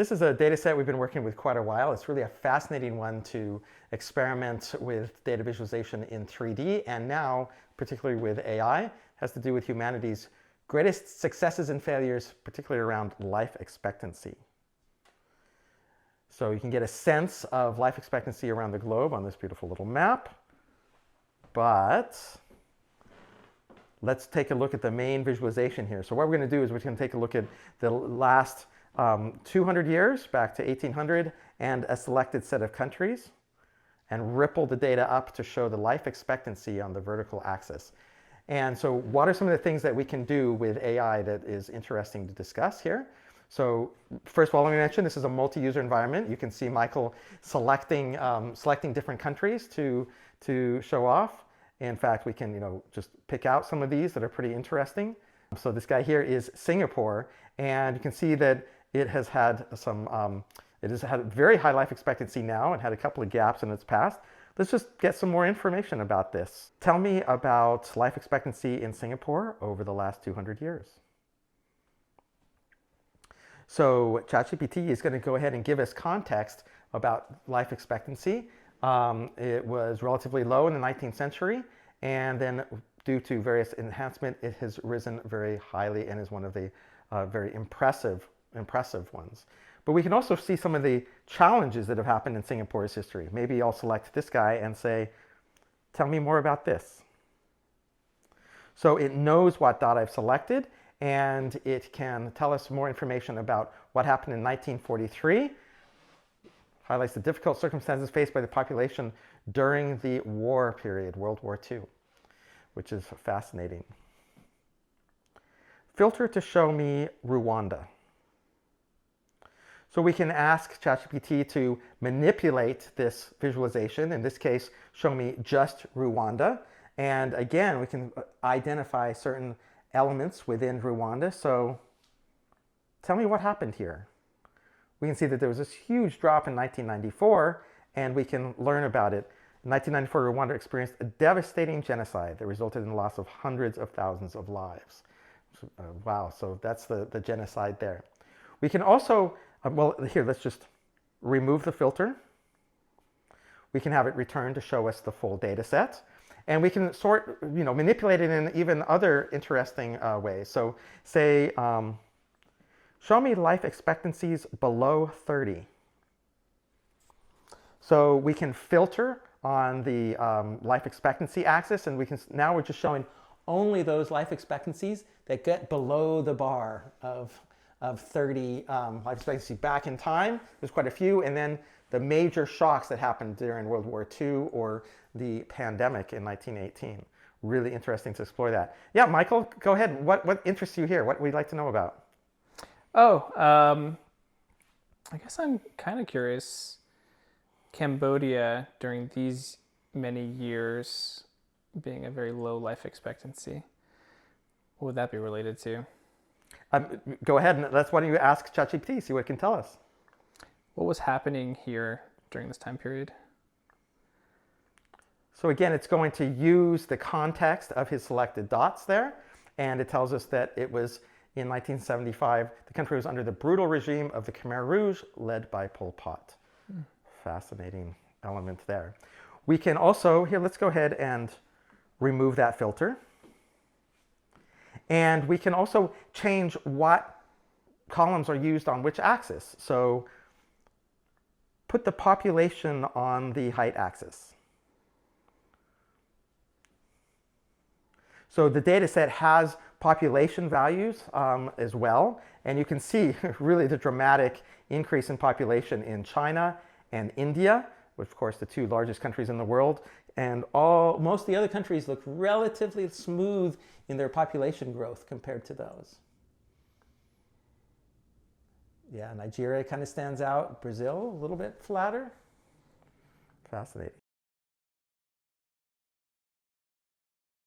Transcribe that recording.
This is a data set we've been working with quite a while. It's really a fascinating one to experiment with data visualization in 3D, and now, particularly with AI, has to do with humanities' greatest successes and failures, particularly around life expectancy. So you can get a sense of life expectancy around the globe on this beautiful little map. But let's take a look at the main visualization here. So what we're going to do is we're going to take a look at the last 200 years, back to 1800, and a selected set of countries, and ripple the data up to show the life expectancy on the vertical axis. And so what are some of the things that we can do with AI that is interesting to discuss here? So first of all, let me mention this is a multi-user environment. You can see Michael selecting different countries to show off. In fact, we can just pick out some of these that are pretty interesting. So this guy here is Singapore, and you can see that it has had very high life expectancy now and had a couple of gaps in its past. Let's just get some more information about this. Tell me about life expectancy in Singapore over the last 200 years. So ChatGPT is going to go ahead and give us context about life expectancy. It was relatively low in the 19th century, and then due to various enhancement, it has risen very highly and is one of the very impressive ones. But we can also see some of the challenges that have happened in Singapore's history. Maybe I'll select this guy and say, tell me more about this. So it knows what dot I've selected, and it can tell us more information about what happened in 1943. Highlights the difficult circumstances faced by the population during the war period, World War II, which is fascinating. Filter to show me Rwanda. So we can ask ChatGPT to manipulate this visualization. In this case, show me just Rwanda. And again, we can identify certain elements within Rwanda. So tell me what happened here. We can see that there was this huge drop in 1994, and we can learn about it. In 1994, Rwanda experienced a devastating genocide that resulted in the loss of hundreds of thousands of lives. Wow, so that's the genocide there. We can also, well, here, let's just remove the filter. We can have it return to show us the full data set. And we can manipulate it in even other interesting ways. So say, show me life expectancies below 30. So we can filter on the life expectancy axis, and now we're just showing only those life expectancies that get below the bar of 30 life expectancy back in time. There's quite a few, and then the major shocks that happened during World War II or the pandemic in 1918. Really interesting to explore that. Yeah, Michael, go ahead. What interests you here? What would you like to know about? Oh, I guess I'm kind of curious. Cambodia during these many years being a very low life expectancy, what would that be related to? Go ahead, and why don't you ask ChatGPT, see what it can tell us. What was happening here during this time period? So again, it's going to use the context of his selected dots there, and it tells us that it was in 1975, the country was under the brutal regime of the Khmer Rouge, led by Pol Pot. Fascinating element there. We can also, here, let's go ahead and remove that filter. And we can also change what columns are used on which axis. So put the population on the height axis. So the data set has population values as well. And you can see really the dramatic increase in population in China and India, which of course the two largest countries in the world. And most of the other countries look relatively smooth in their population growth compared to those. Yeah, Nigeria kind of stands out. Brazil, a little bit flatter. Fascinating.